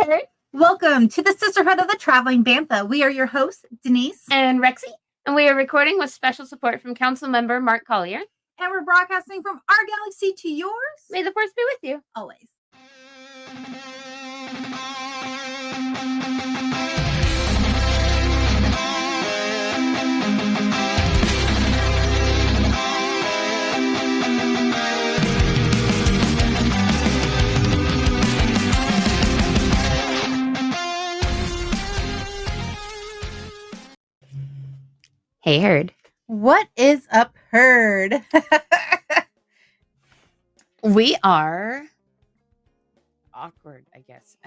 Hey, welcome to the Sisterhood of the Traveling Bantha. We are your hosts, Denise and Rexy, and we are recording with special support from Council Member Mark Collier. And we're broadcasting from our galaxy to yours. May the force be with you. Always. Hey, Herd. What is up, Herd? We are awkward, I guess.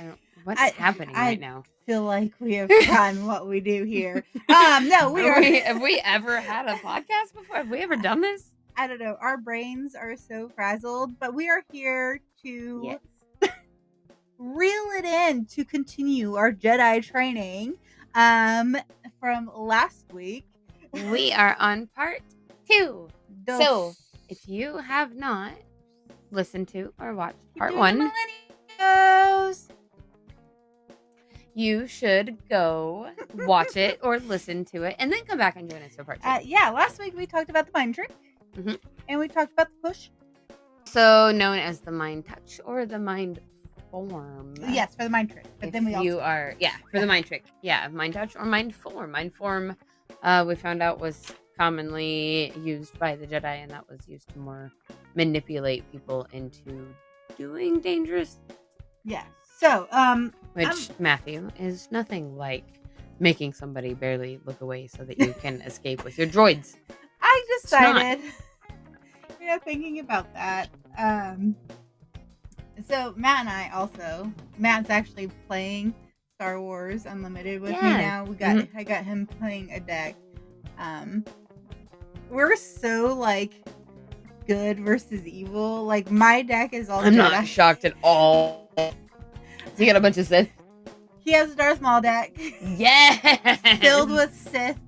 What's happening right now? I feel like we have forgotten what we do here. No, we are. Have we ever had a podcast before? Have we ever done this? I don't know. Our brains are so frazzled, but we are here to reel it in to continue our Jedi training from last week. We are on part 2. So, if you have not listened to or watched part 1, you should go watch it or listen to it and then come back and join us for part 2. Last week we talked about the mind trick, and we talked about the push. So known as the mind touch or the mind form. Yes, for the mind trick. But then for the mind trick. Yeah, mind touch or mind form. Mind form, we found out was commonly used by the Jedi, and that was used to more manipulate people into doing dangerous. Yeah. So, which Matthew is nothing like making somebody barely look away so that you can escape with your droids. I decided, thinking about that. So Matt and I Matt's actually playing Star Wars Unlimited with me now. I got him playing a deck. We're so good versus evil. Like my deck is all. I'm Jedi. Not shocked at all. So you got a bunch of Sith. He has a Darth Maul deck. Yeah. Filled with Sith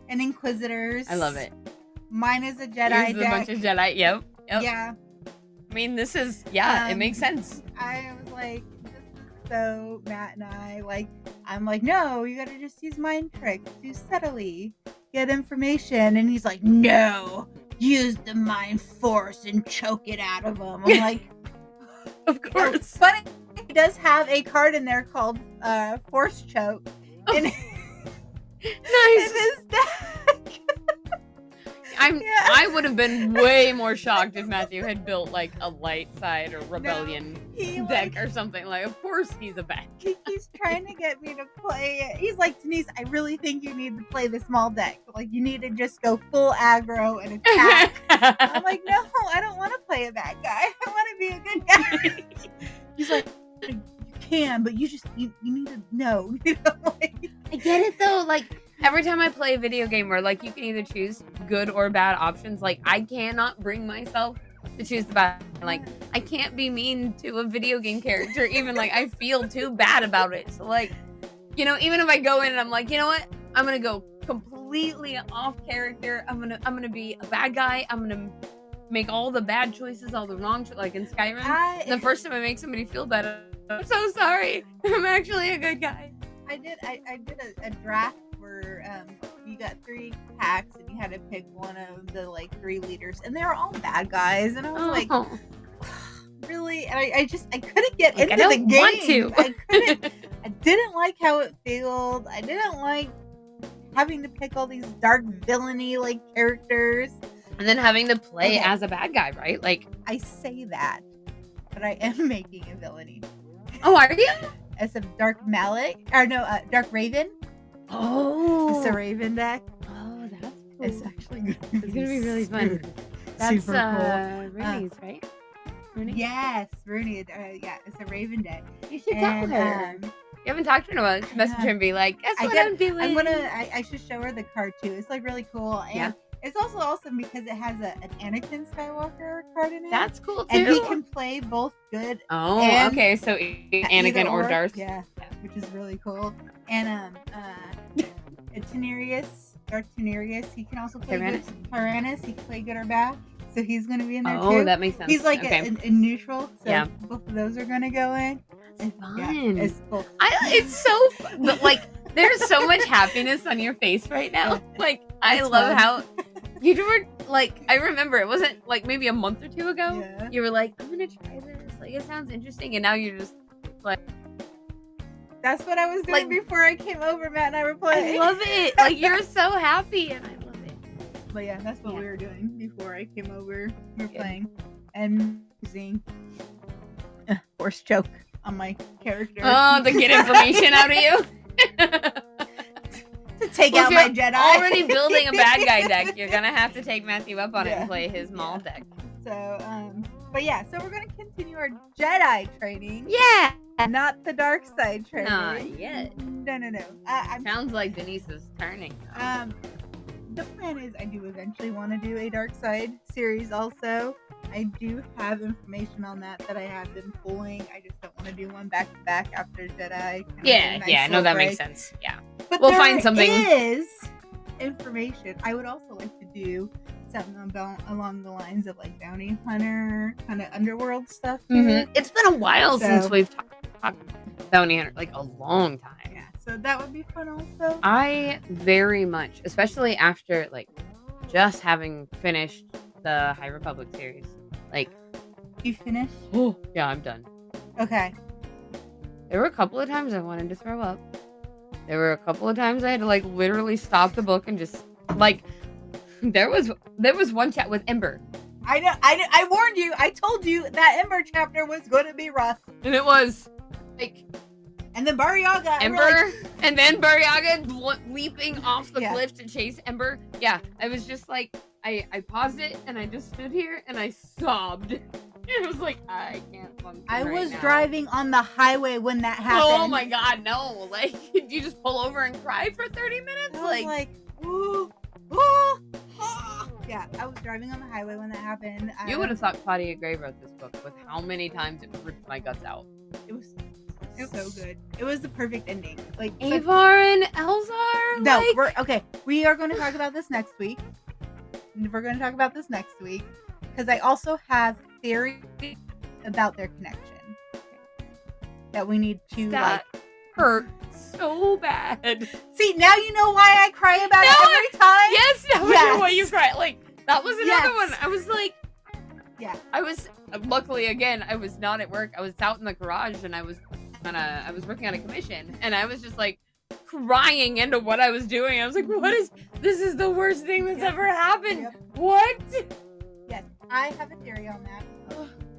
and Inquisitors. I love it. Mine is a Jedi deck. A bunch of Jedi. Yep. Yeah. I mean, this is it makes sense. I was like, this is so Matt and I I'm like, no, you gotta just use mind tricks, do subtly, get information, and he's like, no, use the mind force and choke it out of him. I'm like, of course. But he does have a card in there called Force Choke. Oh. Nice. In his deck. I would have been way more shocked if Matthew had built a light side or rebellion deck or something. Of course he's a bad guy. He's trying to get me to play it. He's like, Denise, I really think you need to play the small deck. You need to just go full aggro and attack. I'm like, no, I don't want to play a bad guy. I want to be a good guy. He's like, you can, but you need to know. I get it though. Every time I play a video game where you can either choose good or bad options, I cannot bring myself to choose the bad. I can't be mean to a video game character. Even I feel too bad about it. So even if I go in and I'm like, you know what, I'm gonna go completely off character. I'm gonna be a bad guy. I'm gonna make all the bad choices, all the wrong in Skyrim. The first time I make somebody feel bad, I'm so sorry. I'm actually a good guy. I did a draft where you got 3 packs and you had to pick one of the 3 leaders, and they were all bad guys, and I was like, really? And I couldn't get into the game. Want to. I couldn't. I didn't like how it felt. I didn't like having to pick all these dark villainy characters, and then having to play as a bad guy, right? I say that, but I am making a villainy. Oh, are you? As a Dark Dark Raven. Oh, it's a Raven deck. Oh, that's cool. It's actually it's gonna be really fun. That's super cool. Rooney's, right? Rooney? Yes, Rooney. It's a Raven deck. You should tell her. You haven't talked to her in a while. Just message her and be like, "That's what I'm doing." I should show her the card too. It's really cool, and it's also awesome because it has an Anakin Skywalker card in it. That's cool too. And he can play both good. Oh, okay. So Anakin or Darth. Yeah, which is really cool. And Darth Tynerius. He can also play Tyrannus. He can play good or bad. So he's gonna be in there Oh, too. that makes sense. He's like okay. a neutral. So Yeah. both of those are gonna go in. It's fun. Yeah, it's cool. It's so fun. But like, there's so much happiness on your face right now. Like, I It's love fun. how you were like. I remember it wasn't like maybe a month or two ago. Yeah. You were like, I'm gonna try this. Like, it sounds interesting, and now you're just like, That's what I was doing Like- before I came over. Matt and I were playing. I love it. Like, you're so happy, and I love it. But yeah, that's what Yeah. we were doing before I came over. We were Good. playing and using force choke on my character. Oh, to get information out of you. to take Well, out if my you're Jedi. already building a bad guy deck, you're gonna have to take Matthew up on it Yeah. and play his Maul deck. So, but yeah, so we're gonna continue our Jedi training, Yeah. not the dark side training. Not yet. No. I'm Sounds like Denise is turning. The plan is I do eventually want to do a dark side series also. I do have information on that I have been pulling. I just don't want to do one back to back after Jedi. Kind of Yeah, a nice yeah, no, little that break. makes sense. Yeah. But We'll there find something. is information. I would also like to do something about along the lines of like bounty hunter, kind of underworld stuff. Too. Mhm. It's been a while since So- we've talked Bounty Hunter, like a long time. Yeah, so that would be fun also. I very much, especially after like just having finished the High Republic series, like, You finished? oh yeah, I'm done. Okay. There were a couple of times I wanted to throw up. There were a couple of times I had to like literally stop the book and just like there was one chat with Ember, I know. I warned you. I told you that Ember chapter was going to be rough. and it was like And then Baryaga. and we're Ember, like, and then Baryaga leaping off the Yeah. cliff to chase Ember. Yeah, I was just like, I paused it and I just stood here and I sobbed. It was like, I can't function. I right was now. driving on the highway when that happened. Oh my god, no! Like, did you just pull over and cry for 30 minutes? I was like, ooh, yeah. I was driving on the highway when that happened. you would have thought Claudia Gray wrote this book with how many times it ripped my guts out. It was so good. It was the perfect ending. Like Avar and Elzar. No, like, we're okay. We are going to talk about this next week. We're going to talk about this next week because I also have theory about their connection that we need to that hurt so bad. see. Now you know why I cry about Now it every time. Yes, that was Yes. why you cried. Like, that was another Yes. one. I was like, Yeah. I was luckily again. I was not at work. I was out in the garage and I was working on a commission and I was just like crying into what I was doing. I was like, this is the worst thing that's Yep. ever happened. Yep. What? Yes, I have a theory on that.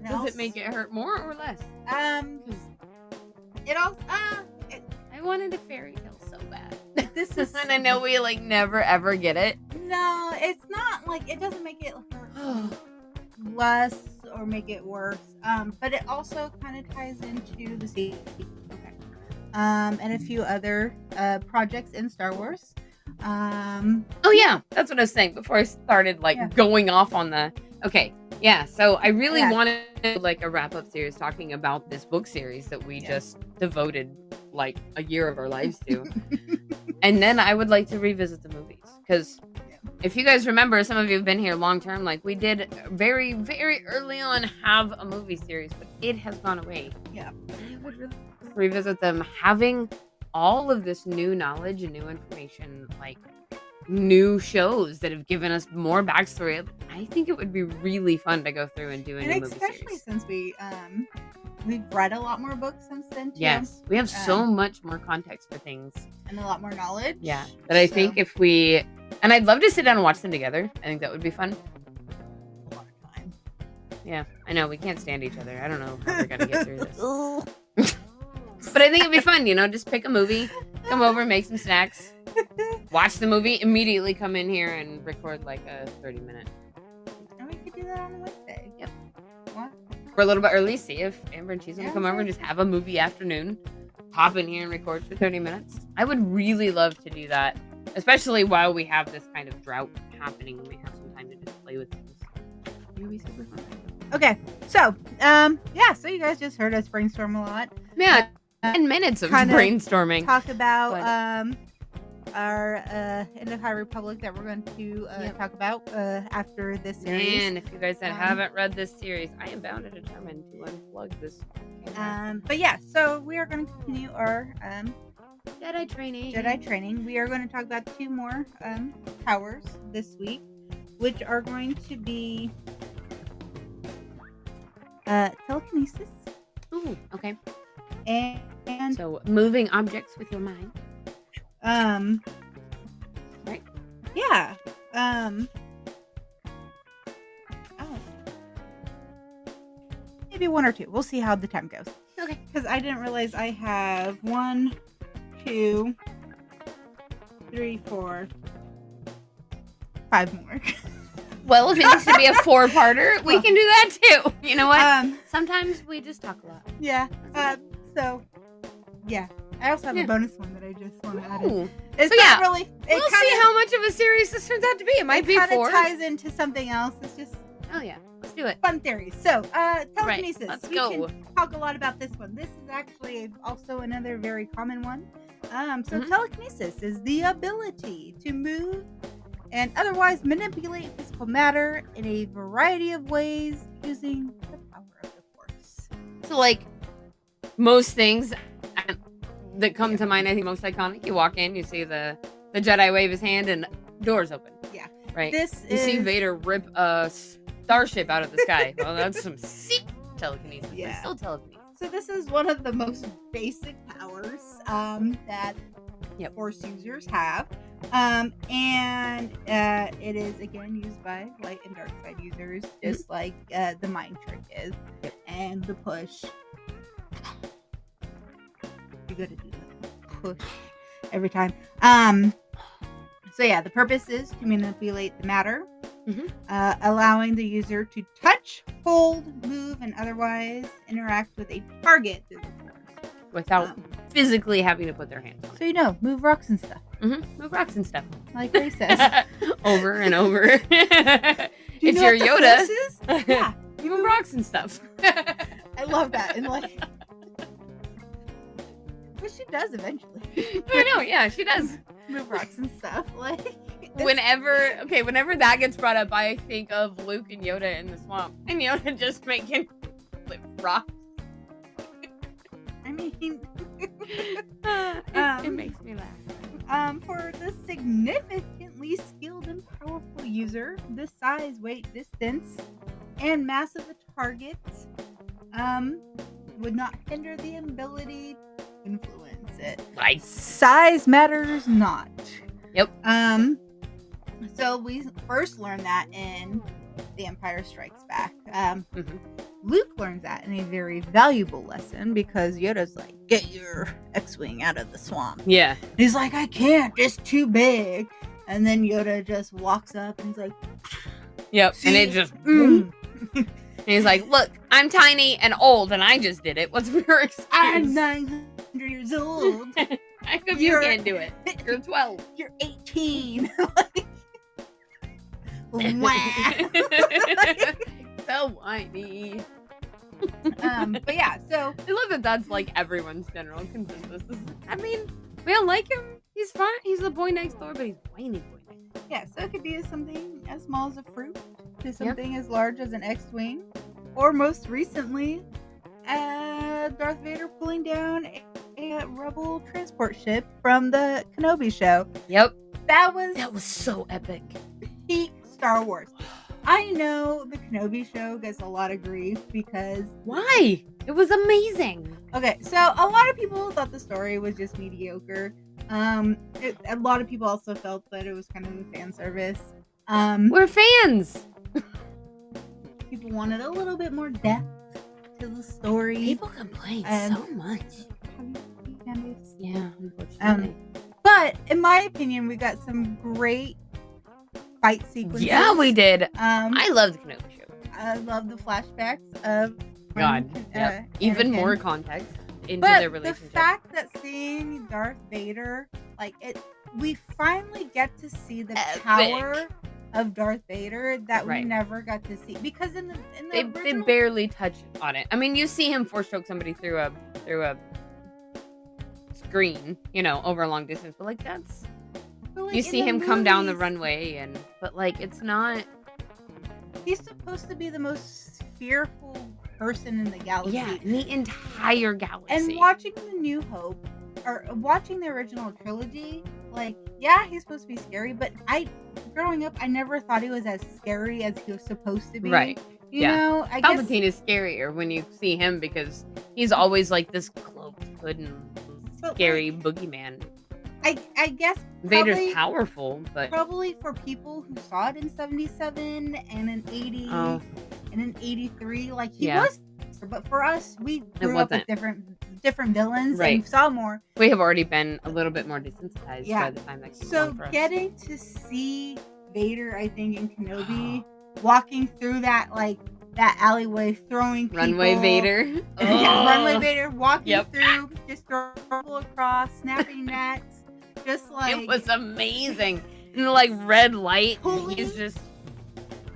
Does it make it hurt more or less? 'Cause it all I wanted a fairy tale so bad. this is And I know we like never ever get it. no, it's not like it doesn't make it hurt less or make it worse. But it also kind of ties into the sequel. Okay. And a few other projects in Star Wars. Oh yeah, that's what I was saying before I started like Yeah. going off on the. Okay, yeah. So I really Yeah. wanted like a wrap up series talking about this book series that we Yeah. just devoted like a year of our lives to, and then I would like to revisit the movies because. If you guys remember, some of you have been here long term, like we did very, very early on have a movie series, but it has gone away. Yeah. I would really revisit them having all of this new knowledge and new information, like new shows that have given us more backstory. I think it would be really fun to go through and do a And new movie especially series. since we've read a lot more books since then too. Yes, we have so much more context for things. And a lot more knowledge. Yeah, but I So- think if we, and I'd love to sit down and watch them together. I think that would be fun. A lot of time. Yeah, I know we can't stand each other. I don't know how we're gonna get through this. But I think it'd be fun, just pick a movie, come over, make some snacks, watch the movie, immediately come in here and record like a 30-minute. And we could do that on a Wednesday. Yep. What? We're a little bit early, see if Amber and Cheese want Yeah, to come over sure. and just have a movie afternoon, hop in here and record for 30 minutes. I would really love to do that, especially while we have this kind of drought happening and we have some time to just play with things. It would be super fun. Okay. So, yeah, so you guys just heard us brainstorm a lot. Yeah, 10 minutes of Kinda brainstorming. Talk about But- our End of High Republic that we're going to talk about after this series. Man, if you guys that haven't read this series, I am bound and determined to unplug this. But yeah, so we are going to continue our Jedi training. We are going to talk about 2 more powers this week, which are going to be telekinesis. Ooh, okay. And so moving objects with your mind. Right. Yeah. Maybe 1 or 2. We'll see how the time goes. Okay. Because I didn't realize I have 1, 2, 3, 4, 5 more. Well, if it needs to be a 4-parter, we can do that too. You know what? Sometimes we just talk a lot. Yeah. So, yeah. I also have a bonus one that I just want to add in. It's not really. We'll see how much of a series this turns out to be. It might be 4. It ties into something else. It's just. Oh yeah, let's do it. Fun theories. So, telekinesis. Right, let's go. We can talk a lot about this one. This is actually also another very common one. Telekinesis is the ability to move and otherwise manipulate physical matter in a variety of ways using the power of the Force. So, like most things that come to mind, I think most iconic. You walk in, you see the Jedi wave his hand, and doors open. Yeah, right. You see Vader rip a starship out of the sky. Well, that's some sick telekinesis. Yeah, it's still telekinesis. So this is one of the most basic powers that Force users have, and it is again used by light and dark side users, just like the mind trick is, and the push. You gotta do the push every time. So yeah, the purpose is to manipulate the matter, allowing the user to touch, hold, move, and otherwise interact with a target through the Force without physically having to put their hands on it. So move rocks and stuff. Move rocks and stuff. Like Ray says. Over and over. It's your Yoda. Yeah. You move rocks and stuff. I love that. And like, but she does eventually. I know, yeah, she does. Move rocks and stuff. Like, whenever that gets brought up, I think of Luke and Yoda in the swamp. And Yoda just making flip rocks. I mean, it makes me laugh. For the significantly skilled and powerful user, the size, weight, distance, and mass of the target would not hinder the ability to influence it. Right. Size matters not. Yep. So we first learned that in The Empire Strikes Back. Luke learns that in a very valuable lesson because Yoda's like, get your X-Wing out of the swamp. Yeah. He's like, I can't, it's too big. And then Yoda just walks up and he's like, yep. And it just, and he's like, look, I'm tiny and old and I just did it. What's your excuse? I'm 900 years old. I hope you can't do it. You're 12. You're 18. So whiny. But yeah, so I love that that's like everyone's general consensus. I mean, we all like him. He's fun. He's the boy next door, but he's whiny boy next door. Yeah, so it could be something as small as a fruit to something as large as an X-Wing, or most recently, Darth Vader pulling down a rebel transport ship from the Kenobi show. Yep, that was so epic. Peak Star Wars. I know the Kenobi show gets a lot of grief because... Why? It was amazing. Okay, so a lot of people thought the story was just mediocre. A lot of people also felt that it was kind of a fan service. We're fans. People wanted a little bit more depth to the story. People complain so much. Yeah, unfortunately. But in my opinion, we got some great fight sequences. Yeah, we did. I love the Kenobi show. I love the flashbacks of even Anakin. More context into their relationship. The fact that seeing Darth Vader, we finally get to see the power of Darth Vader that we never got to see because in the they barely touch on it. I mean, you see him force choke somebody through a screen, over a long distance, but that's So, like, You in see the him come down the movies, runway, but like it's not. he's supposed to be the most fearful person in the galaxy. Yeah, in the entire galaxy. And watching The New Hope, or watching the original trilogy, like, yeah, he's supposed to be scary, but growing up, I never thought he was as scary as he was supposed to be. Right. You Yeah. know, I guess Palpatine is scarier when you see him because he's always like this cloaked, hood, and But, scary boogeyman. I guess Vader's probably, powerful, but probably for people who saw it in 77 and in 80 Oh. and in 83, like, he Yeah. was, but for us, we grew up with different villains Right. and saw more. we have already been a little bit more desensitized Yeah. by the time that came So along for us. getting to see Vader, I think, in Kenobi, walking through that alleyway, throwing people, Runway Vader. yeah, Runway Vader, walking Yep. through, just throwing people across, snapping necks, just like It was amazing. And the like red light, and he's just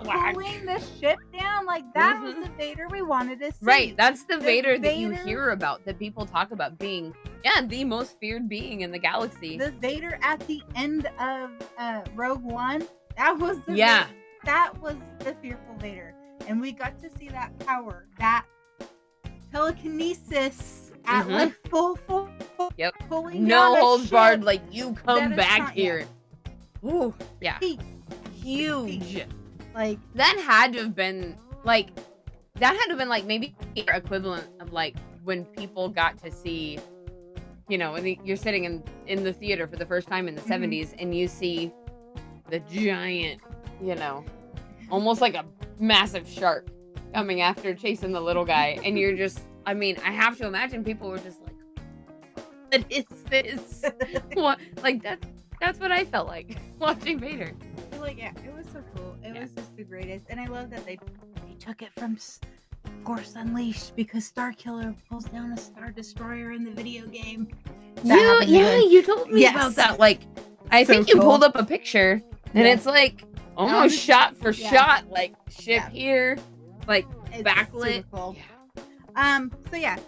whack. pulling the ship down. Like, that was Mhm. the Vader we wanted to see. Right, that's the The Vader that you Vader- hear about, that people talk about being, the most feared being in the galaxy. The Vader at the end of Rogue One, that was the Yeah. that was the fearful Vader, and we got to see that power, that telekinesis at Mhm. like full Yep. pulling No down a holds ship. barred, like you that come is back not- here. Ooh, yeah. Peak. Huge. Like, That had to have been like maybe the equivalent of like when people got to see, you're sitting in the theater for the first time in the Mhm. 70s and you see the giant, almost like a massive shark coming after chasing the little guy, and you're just, I have to imagine people were just like, what is this? What? Like that's what I felt like watching Vader. like, yeah, it was so cool. It Yeah. was just the greatest, and I love that they took it from Force Unleashed, because Starkiller pulls down a Star Destroyer in the video game. That happened again. You told me Yes. about that. Like, I So think you cool. pulled up a picture, and Yeah. it's like almost shot for Yeah. shot, like ship Yeah. here, like It's backlit. super cool. Yeah. So yeah,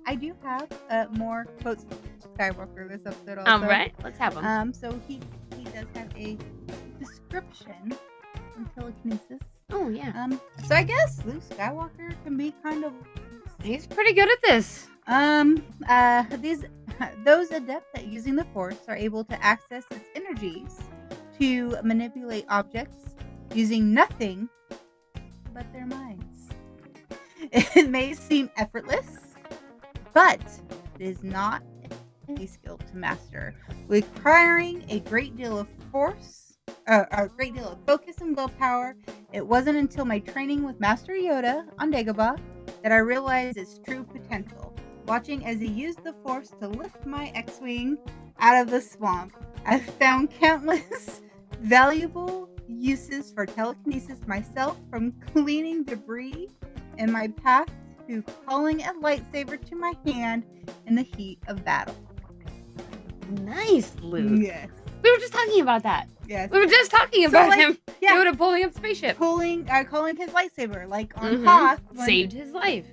I do have more quotes from Skywalker this episode also. All right, let's have them. So he does have a description from telekinesis. Oh yeah, So I guess Luke Skywalker can be kind of he's pretty good at this. those adept at using the Force are able to access its energies to manipulate objects using nothing but their minds. It may seem effortless, but it is not a skill to master, requiring a great deal of focus and willpower. It wasn't until my training with Master Yoda on Dagobah that I realized its true potential. Watching as he used the Force to lift my X-Wing out of the swamp, I've found countless valuable uses for telekinesis myself, from cleaning debris in my path to calling a lightsaber to my hand in the heat of battle. Nice, Luke. Yes. We were just talking about that. Yes. We were just talking about like, him. yeah. Yoda pulling up spaceship. Calling his lightsaber, like on Mhm. Hoth, Saved his life.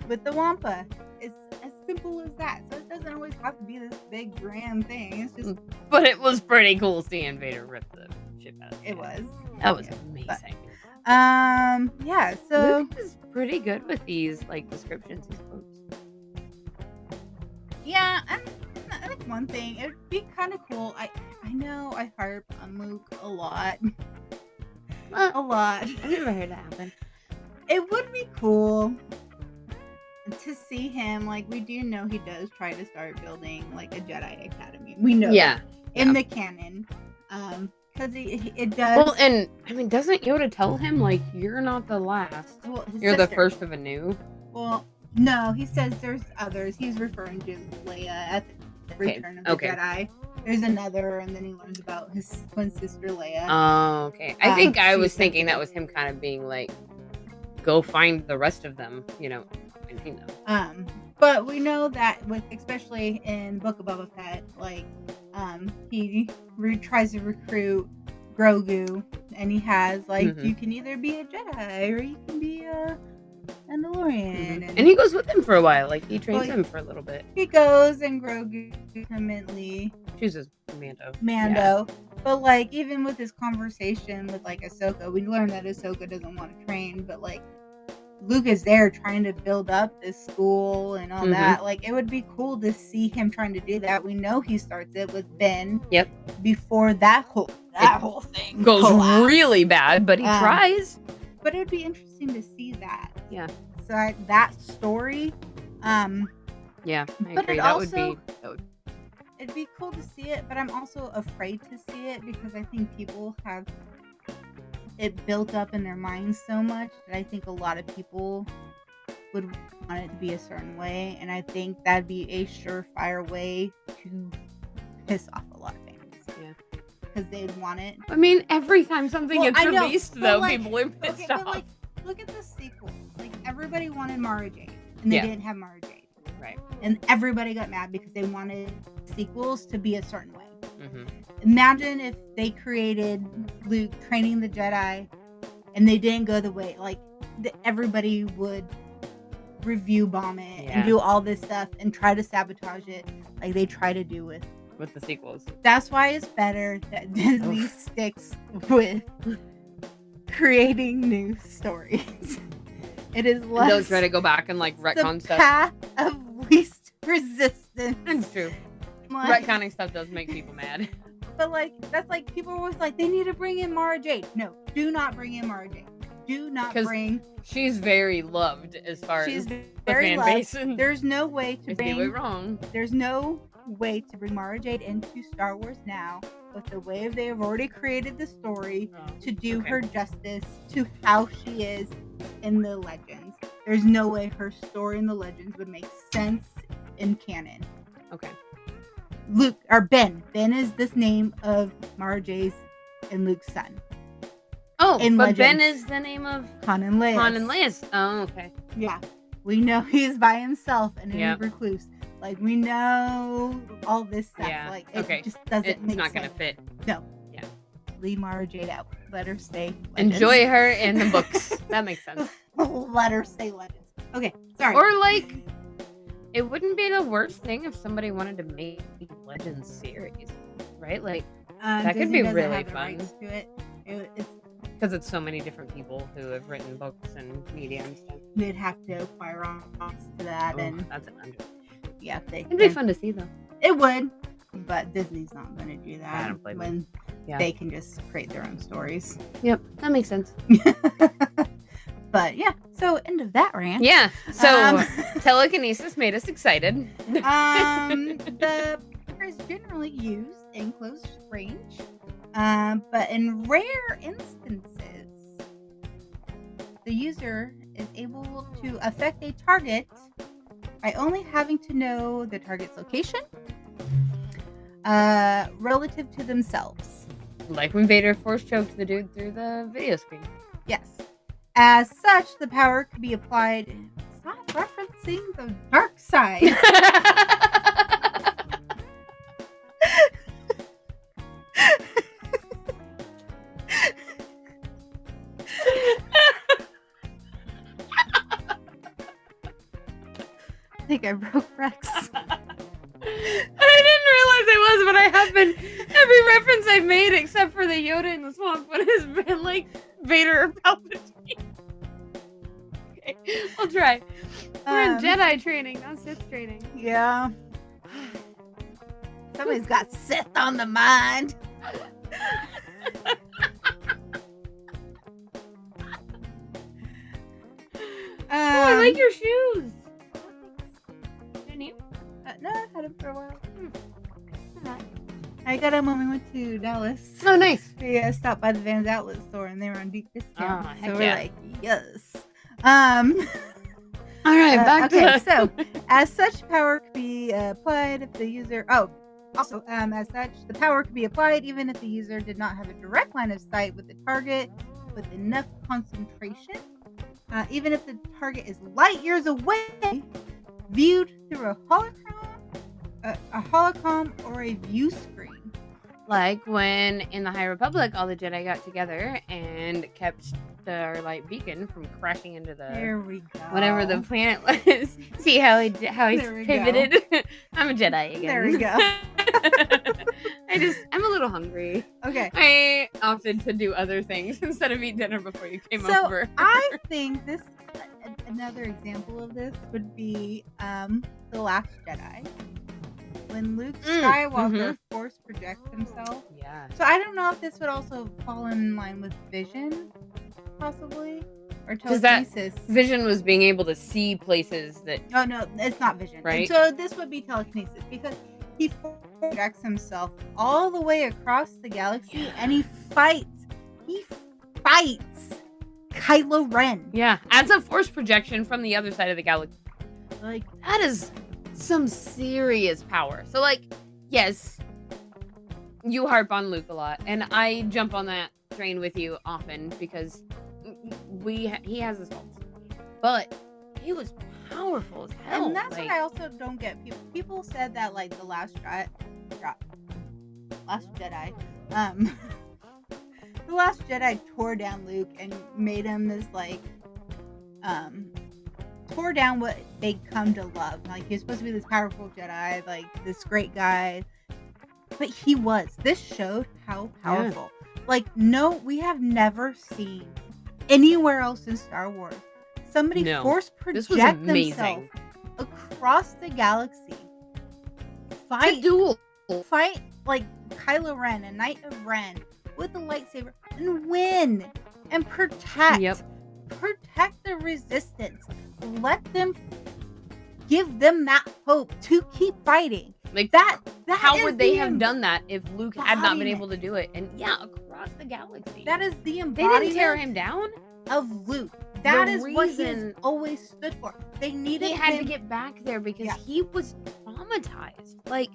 with the Wampa. It's as simple as that. So it doesn't always have to be this big grand thing. It's just But it was pretty cool seeing Vader rip the ship out. it was. That was Yeah. amazing. Yeah. So Luke is pretty good with these like descriptions and quotes. yeah, and I think one thing, it would be kind of cool. I know I harp on Luke a lot. A lot. I've never heard that happen. It would be cool to see him, like, we do know he does try to start building like a Jedi Academy. We know that in the canon. Because it does. Well, and doesn't Yoda tell him like you're not the last? Well, his You're the sister. first of a new. Well, no, he says there's others. He's referring to Leia at the Return of the Jedi. There's another, and then he learns about his twin sister Leia. Oh, okay. I think I was she's thinking that sensitive. was him kind of being like, go find the rest of them, But we know that especially in Book of Boba Fett, like, he tries to recruit Grogu, and he has like, Mhm. you can either be a Jedi or you can be a Mandalorian, And he goes with him for a while. Like he trains Well, him for a little bit. he goes, and Grogu ultimately chooses Mando. Mando. But like even with his conversation with like Ahsoka, we learned that Ahsoka doesn't want to train, but like Luke is there trying to build up this school and all that. Like it would be cool to see him trying to do that. We know he starts it with Ben. Yep. Before that whole thing Goes collapsed. really bad, but he tries. But it'd be interesting to see that. Yeah. So that story. Yeah, I But agree. it That also- would be. It'd be cool to see it, but I'm also afraid to see it because I think people have it built up in their minds so much that I think a lot of people would want it to be a certain way, and I think that'd be a surefire way to piss off a lot of fans. Yeah. Because they'd want it. I mean, every time something Well, gets I know, released, but, though, like, people are pissed Okay, off. but like, look at the sequels. Like, everybody wanted Mara Jade, and they Yeah. didn't have Mara Jade. Right. And everybody got mad because they wanted sequels to be a certain way. Mm-hmm. Imagine if they created Luke training the Jedi and they didn't go the way, like, everybody would review bomb it Yeah. and do all this stuff and try to sabotage it like they try to do with. With the sequels. That's why it's better that Disney Oof. sticks with creating new stories. It is less They'll try to go back and, like, retcon the stuff. path of least resistance. It's true. Like, Retconning stuff does make people mad. but like that's like people are always like they need to bring in Mara Jade. No, do not bring in Mara Jade. Do not 'Cause bring. She's very loved as far She's as the very fan loved. base. And There's no way to if they do it bring. wrong. There's no way to bring Mara Jade into Star Wars now with the way they have already created the story to do Okay. her justice to how she is in the Legends. There's no way her story in the Legends would make sense in canon. Okay. Luke or Ben. Ben is this name of Mara Jade's and Luke's son. Oh, In but Ben Legends. is the name of Han and Leia. Han and Liz. Oh, okay. Yeah. We know he's by himself and Yeah. a recluse. Like we know all this stuff. Yeah, Like it okay. just doesn't It's make not sense. gonna fit. No. Yeah. Leave Mara Jade out. Let her stay. Enjoy her in the books. That makes sense. Let her stay Legends. Okay. Sorry. Or like, it wouldn't be the worst thing if somebody wanted to make a Legends series, right? Like, that could Disney be doesn't really have the fun. rights to it. It's because it's so many different people who have written books and media and stuff. they'd have to acquire rights to that, Oh, and that's an under. yeah, It'd be fun to see though. It would, but Disney's not going to do I that don't blame when Yeah. they can just create their own stories. Yep, that makes sense. But yeah, so end of that rant. Yeah. So Um, telekinesis made us excited. the power is generally used in close range, but in rare instances, the user is able to affect a target by only having to know the target's location relative to themselves. Like when Vader force choked the dude through the video screen. Yes. As such, the power could be applied. Stop referencing the dark side. I think I broke Rex. I didn't realize it was, but I have been. Every reference I've made, except for the Yoda in the swamp one, has been like Vader or Palpatine. Okay, I'll try. We're in Jedi training, not Sith training. Yeah. Somebody's got Sith on the mind. Oh, I like your shoes. Didn't you? No, I've had them for a while. I got them when we went to Dallas. Oh, nice. We stopped by the Vans outlet store and they were on deep discount. Oh, so heck we're yeah. like, yes. All right, back okay, to so as such, power could be applied if the user. Oh, also, as such, the power could be applied even if the user did not have a direct line of sight with the target with enough concentration. Even if the target is light years away, viewed through a holocron or a view screen. like when in the High Republic, all the Jedi got together and kept the light beacon from crashing into the There we go. whatever the planet was. See how he There we go. pivoted. I'm a Jedi again. There we go. I'm a little hungry. Okay. I opted to do other things instead of eat dinner before you came So over. I think this another example of this would be The Last Jedi. When Luke Skywalker force projects himself. Yeah. So I don't know if this would also fall in line with vision, possibly, or telekinesis. Vision was being able to see places that. Oh no, it's not vision. Right. And so this would be telekinesis because he projects himself all the way across the galaxy, and he fights. He fights Kylo Ren. Yeah, as a force projection from the other side of the galaxy. Like, that is some serious power. So, like, yes, you harp on Luke a lot, and I jump on that train with you often because he has his faults, but he was powerful as hell. And that's what I also don't get. People said that, like, the Last Jedi, the Last Jedi tore down Luke and made him this, like, tore down what they come to love. Like, he was supposed to be this powerful Jedi, like this great guy, but he was. This showed how powerful. Yeah. Like, no, we have never seen anywhere else in Star Wars somebody force project themselves across the galaxy, fight like Kylo Ren, a Knight of Ren, with a lightsaber, and win and protect the Resistance. Let them give them that hope to keep fighting. Like that how would they have done that if Luke had not been able to do it? And across the galaxy. That is the embodiment. They didn't tear him down of Luke. That is what he has always stood for. They needed He had to get back there because he was traumatized. Like,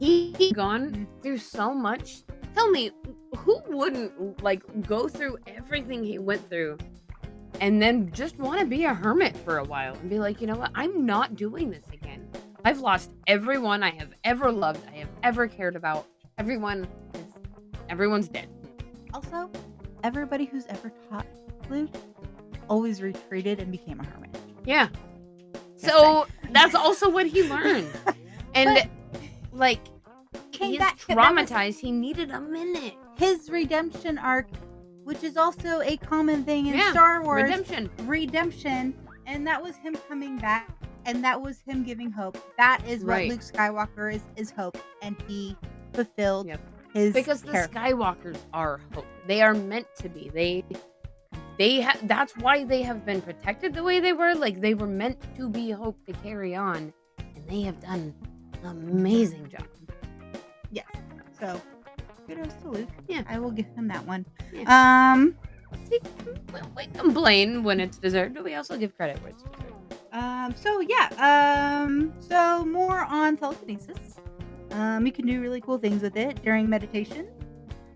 he gone through so much. Tell me, who wouldn't, like, go through everything he went through and then just want to be a hermit for a while and be like, you know what? I'm not doing this again. I've lost everyone I have ever loved, I have ever cared about. Everyone's dead. Also, everybody who's ever taught Luke always retreated and became a hermit. Yeah. So that's also what he learned. And like, he's traumatized. He needed a minute. His redemption arc, which is also a common thing in Star Wars. Redemption. And that was him coming back. And that was him giving hope. That is what Luke Skywalker is hope. And he fulfilled his Because the Skywalkers are hope. They are meant to be. That's why they have been protected the way they were. Like, they were meant to be hope to carry on. And they have done an amazing job. Yes. So, kudos to Luke. Yeah. I will give him that one. Yeah. See, we complain when it's deserved, but we also give credit where it's deserved. So more on telekinesis. You can do really cool things with it during meditation.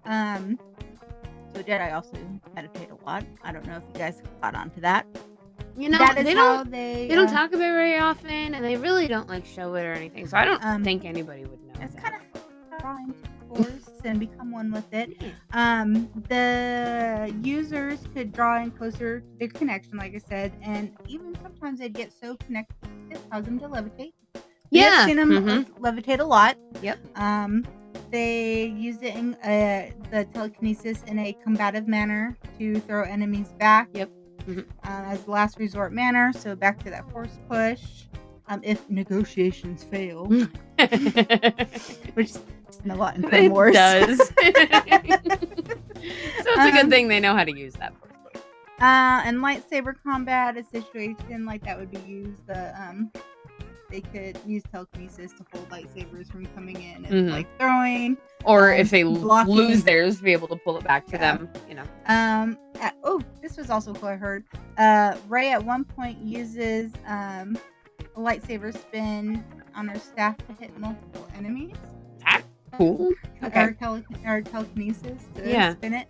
So Jedi also meditate a lot. I don't know if you guys caught on to that. You know, they don't talk about it very often, and they really don't like show it or anything. So I don't think anybody would know. It's kind of trying to force and become one with it. The users could draw in closer to their connection, like I said, and even sometimes they'd get so connected it caused them to levitate. I've seen them levitate a lot. Yep. They use it in the telekinesis in a combative manner to throw enemies back. Yep. As last resort manner, so back to that force push. If negotiations fail, which is a lot in Clone Wars. It does. So it's a good thing they know how to use that force push. And lightsaber combat, a situation like that would be used. They could use telekinesis to hold lightsabers from coming in and like throwing, or if they lose theirs, to be able to pull it back to them. You know. This was also cool. I heard Rey at one point uses a lightsaber spin on her staff to hit multiple enemies. That's cool. Okay. Or telekinesis to spin it.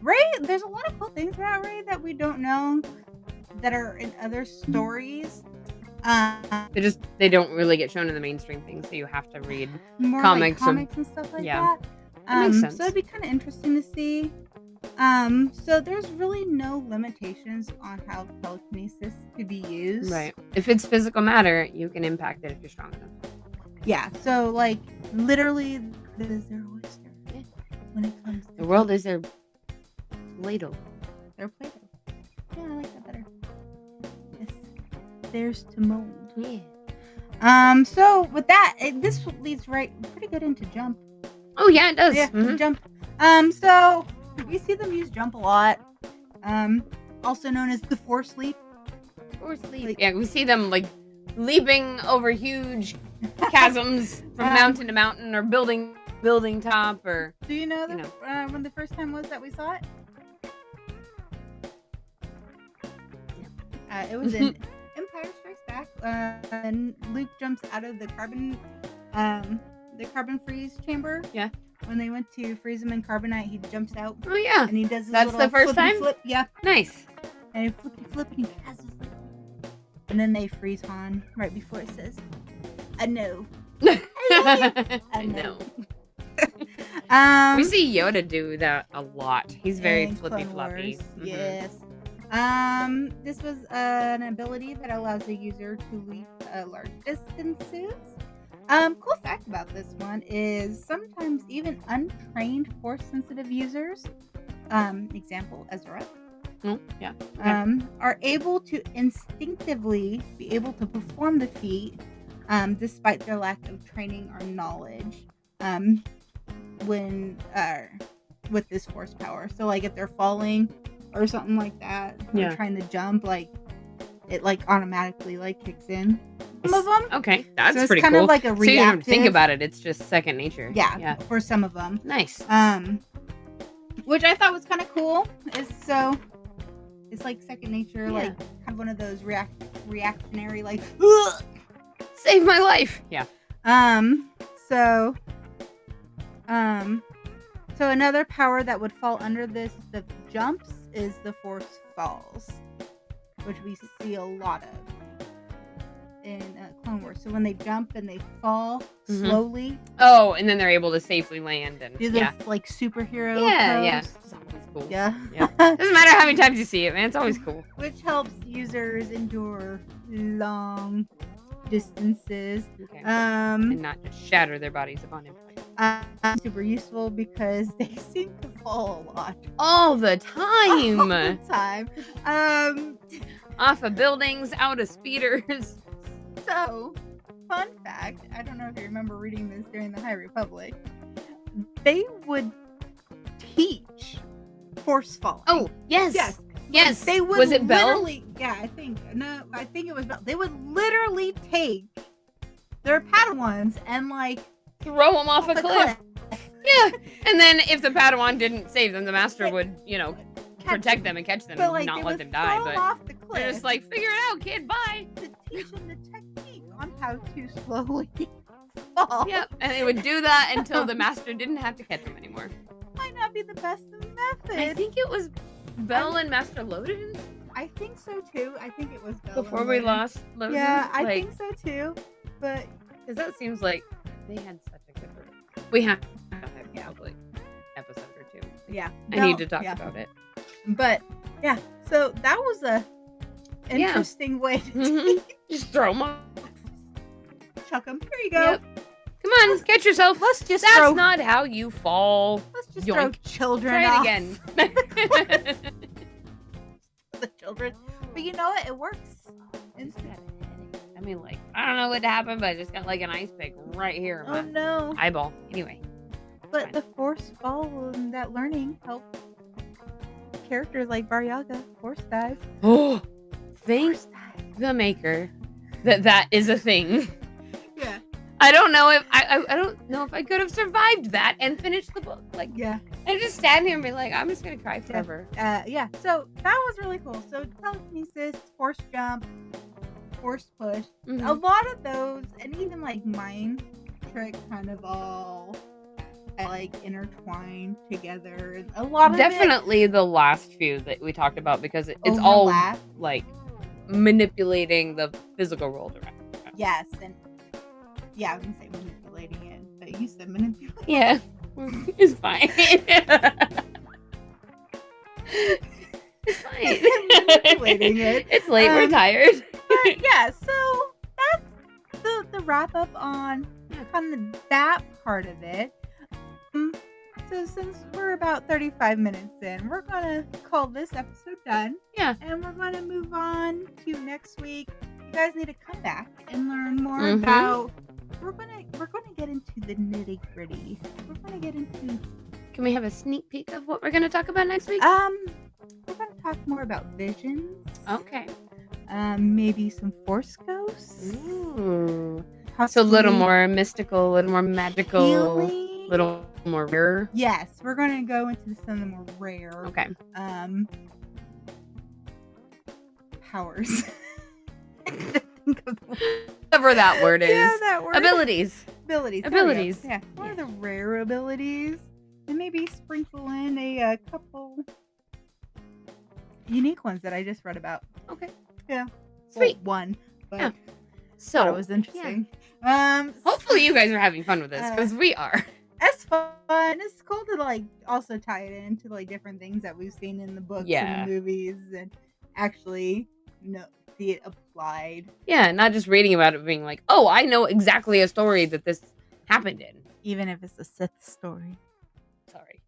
Rey, there's a lot of cool things about Rey that we don't know that are in other stories. They don't really get shown in the mainstream things, so you have to read more comics and stuff like that. That makes sense. So it'd be kind of interesting to see. So there's really no limitations on how telekinesis could be used. Right. If it's physical matter, you can impact it if you're strong enough. Yeah, so like literally that is their oyster. Yeah. When it comes to The world is their Play-Doh. their Play-Doh. Yeah, I like that better. It's theirs to mold. Yeah. So with that, this leads right pretty good into Jump. Oh yeah, it does. Yeah, Mhm. Jump. So we see them use Jump a lot. Also known as the Force Leap. Or sleep. Like- Yeah, we see them like leaping over huge chasms from mountain to mountain, or building top, or Do you know, You know. when the first time was that we saw it? It was in Empire Strikes Back, and Luke jumps out of the carbon freeze chamber. Yeah. When they went to freeze him in carbonite, he jumps out oh yeah, and he does his That's little the first flippy time? flip. Yeah, nice. and he flip and he has his flip. And then they freeze Han right before it says, "I know." I know. Um, We see Yoda do that a lot. He's very in flippy Clone floppy. Wars, Mhm. Yes. This was an ability that allows the user to leap large distances. Cool fact about this one is sometimes even untrained force-sensitive users, example Ezra, Oh, yeah. Okay. are able to instinctively be able to perform the feat, despite their lack of training or knowledge. When with this force power, so like if they're falling or something like that, Yeah. or trying to jump, like it like automatically like kicks in. Some of them, Okay, that's so it's pretty kind cool. of like a So you don't reactive. think about it; it's just second nature. Yeah, Yeah. for some of them. Nice. Which I thought was kind of cool. It's like second nature, Yeah. like kind of one of those reactionary, like. Save my life. Yeah. So another power that would fall under the jumps is the Force Falls, which we see a lot of in Clone Wars. So when they jump and they fall Mhm. slowly, Oh, and then they're able to safely land and do the yeah. like superhero Yeah. pose. It's always cool. Yeah. Yeah. Doesn't matter how many times you see it, man. It's always cool. Which helps users endure long distances. Okay. Um, And not just shatter their bodies upon impact. Super useful because they seem to fall a lot All the all time. the time. Off of buildings, out of speeders. So, fun fact, I don't know if you remember reading this during the High Republic. They would teach force falling. Oh, yes. yes. Yes. They would Was it Bell? literally, yeah, I think it was Bell. They would literally take their Padawans and like Throw them off a the cliff. Yeah. And then if the Padawan didn't save them, the master would, catch protect them and catch them But like and not they let would them die. fall But off the cliff. they're just like, figure it out, kid. Bye. to teach them the technique on how to slowly fall. Yep. And they would do that until the master didn't have to catch them anymore. Might not be the best method. I think it was Bell and Master Loden I think so too. I think it was Bell before and we Loden. lost Loden. Yeah, I like, think so too. But because that seems like they had such a good relationship. We have to have Yeah. probably episode or two. yeah, I need to talk yeah. about it. But yeah, so that was a Yeah. interesting way to Mhm. Just throw them off. chuck them. Here you go. Yep. Come on, catch yourself. Let's just That's throw. not how you fall. Let's just yoink. throw children Try off it again. the children. But you know what? It works. Instant. I mean, like, I don't know what happened, but I just got like an ice pick right here in Oh my no! eyeball. Anyway. But fine. the force fall and that learning helped characters like Baryaga force dive. Oh, thank Force dive. the maker that is a thing. Yeah. I don't know if I don't know if I could have survived that and finished the book. Like, Yeah. I just stand here and be like, I'm just gonna cry forever. Yeah. So that was really cool. So telekinesis, force jump, force push. Mhm. A lot of those, and even like mind trick, kind of all like intertwined together. And a lot of Definitely the last few that we talked about because it it's all overlap. like manipulating the physical world around. Yes, and yeah, I was gonna say manipulating it, but you said manipulating. Yeah, it's fine. It's fine. Manipulating it. It's late. We're Um, tired. But yeah, so that's the wrap up on Yeah. on that part of it. Um, so since we're about 35 minutes in, we're gonna call this episode done. Yeah. And we're gonna move on to next week. You guys need to come back and learn more Mhm. about. We're gonna get into the nitty gritty. We're gonna get into. Can we have a sneak peek of what we're going to talk about next week? We're gonna talk more about visions. Okay. Maybe some force ghosts. Ooh. So a Possibly little more mystical, a little more magical, a healing. little more rare. Yes, we're gonna go into some of the more rare Okay. powers. Whatever that word is. Yeah, that word. Abilities. Abilities. Abilities. Yeah, one of the rare abilities, and maybe sprinkle in a couple unique ones that I just read about. Okay. Yeah. Sweet. Well, one, but Yeah. that So, was interesting. hopefully you guys are having fun with this because we are. It's fun. It's cool to like also tie it into like different things that we've seen in the books Yeah. and the movies, and actually see it applied. Yeah, not just reading about it being like, oh, I know exactly a story that this happened in. Even if it's a Sith story. Sorry.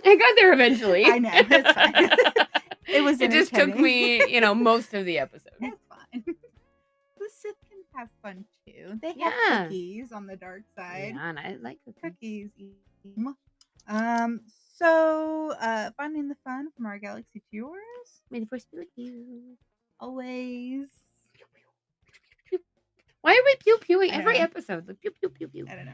I got there eventually. I know, it's fine. It just took me, most of the episode. That's fine. The Sith can have fun too. They have Yeah. cookies on the dark side. Yeah, and I like cookies. Cookies. So finding the fun from our galaxy to yours. May the force be with you. Always. Why are we pew pewing I don't every know. episode? Like pew pew pew pew. I don't know.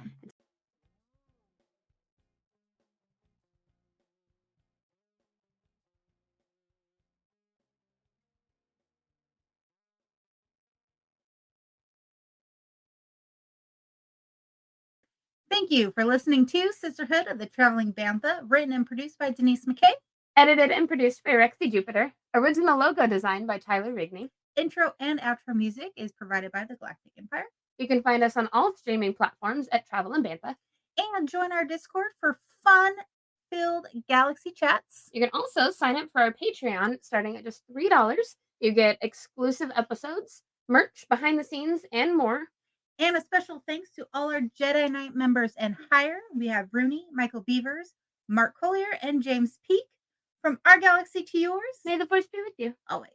Thank you for listening to Sisterhood of the Traveling Bantha, written and produced by Denise McKay. Edited and produced by Rexy Jupiter. Original logo designed by Tyler Rigney. Intro and outro music is provided by the Galactic Empire. You can find us on all streaming platforms at Travel and Bantha. And join our Discord for fun-filled galaxy chats. You can also sign up for our Patreon starting at just $3. You get exclusive episodes, merch, behind the scenes, and more. And a special thanks to all our Jedi Knight members and higher. We have Rooney, Michael Beavers, Mark Collier, and James Peak. From our galaxy to yours, May the force be with you. always.